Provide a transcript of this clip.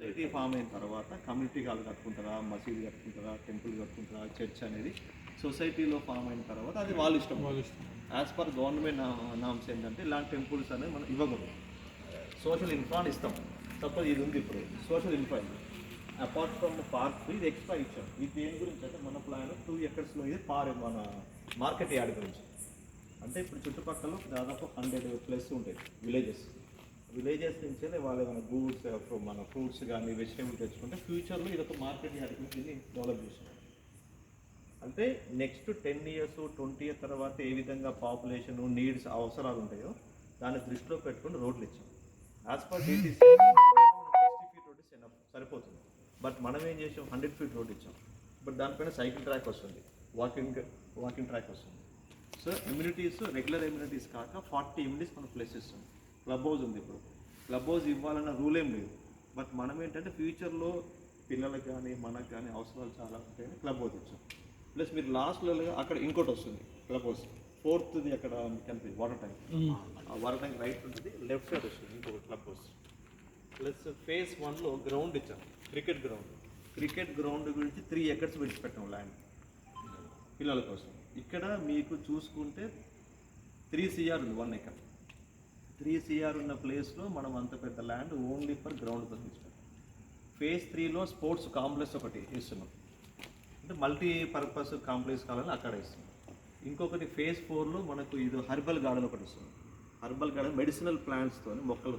Society form అయిన తర్వాత community hall కట్టుకుంటారా, మసీదు కట్టుకుంటారా, టెంపుల్ కట్టుకుంటారా, చర్చ్ అనేది సొసైటీలో ఫామ్ అయిన తర్వాత అది వాళ్ళ ఇష్టం. యాజ్ పర్ గవర్నమెంట్ నామ్స్ ఏంటంటే ఇలాంటి టెంపుల్స్ అనేది మనం ఇవ్వకూడదు. సోషల్ ఇన్ఫ్రాని ఇస్తాం. సపోజ్ ఇది ఉంది ఇప్పుడు social infra, apart from park ఇది ఎక్స్ట్రా ఇచ్చాం. ఇది దేని గురించి అంటే మన ప్లాన్ 2 acres ఇది మన మార్కెట్ యార్డ్ గురించి. అంటే ఇప్పుడు చుట్టుపక్కల దాదాపు 100+ ఉంటాయి విలేజెస్ నుంచి వాళ్ళు మన గూడ్స్, మన ఫ్రూట్స్ కానీ వెజిటేబుల్ తెచ్చుకుంటే ఫ్యూచర్లో ఇది ఒక మార్కెట్ యార్డ్ గురించి డెవలప్ చేస్తున్నాం. అంటే నెక్స్ట్ 10 years 20 years తర్వాత ఏ విధంగా పాపులేషన్ నీడ్స్ అవసరాలు ఉంటాయో దాన్ని దృష్టిలో పెట్టుకుని రోడ్లు ఇచ్చాం. As per DTC 60 feet road సరిపోతుంది. బట్ మనం ఏం చేసాం, 100 feet రోడ్ ఇచ్చాం. బట్ దానిపైన సైకిల్ ట్రాక్ వస్తుంది, వాకింగ్ ట్రాక్ వస్తుంది. సో ఎమ్యూనిటీస్ రెగ్యులర్ ఎమ్యూనిటీస్ కాక 40 amenities మనం ప్లేస్ ఇస్తాం. క్లబ్ హౌస్ ఉంది. ఇప్పుడు క్లబ్ హౌస్ ఇవ్వాలన్న రూల్ ఏం లేదు. బట్ మనం ఏంటంటే ఫ్యూచర్లో పిల్లలకు కానీ మనకు కానీ అవసరాలు చాలా ఉంటాయని క్లబ్ హౌస్ ఇచ్చాం. ప్లస్ మీరు లాస్ట్లో అక్కడ ఇంకోటి వస్తుంది క్లబ్ హౌస్ 4th అక్కడ కనిపి వాటర్ ట్యాంక్, ఆ వాటర్ ట్యాంక్ రైట్ ఉంటుంది, లెఫ్ట్ సైడ్ వస్తుంది ఇంకొక క్లబ్ హౌస్. ప్లస్ phase 1లో గ్రౌండ్ ఇచ్చాం, క్రికెట్ గ్రౌండ్ గురించి 3 acres విడిచిపెట్టాం ల్యాండ్ పిల్లల కోసం. ఇక్కడ మీకు చూసుకుంటే 3 CR ఉంది, 1 acre. 3 CR ఉన్న ప్లేస్లో మనం అంత పెద్ద ల్యాండ్ ఓన్లీ ఫర్ గ్రౌండ్ కోసం ఇచ్చాం. phase 3లో స్పోర్ట్స్ కాంప్లెక్స్ ఒకటి ఇస్తున్నాం, అంటే మల్టీపర్పస్ కాంప్లెక్స్ కావాలని అక్కడ ఇస్తున్నాం. ఇంకొకటి phase 4లో మనకు ఇది హెర్బల్ గార్డెన్ ఒకటి ఇస్తున్నాం. హెర్బల్ గార్డెన్ మెడిసినల్ ప్లాంట్స్తో మొక్కలు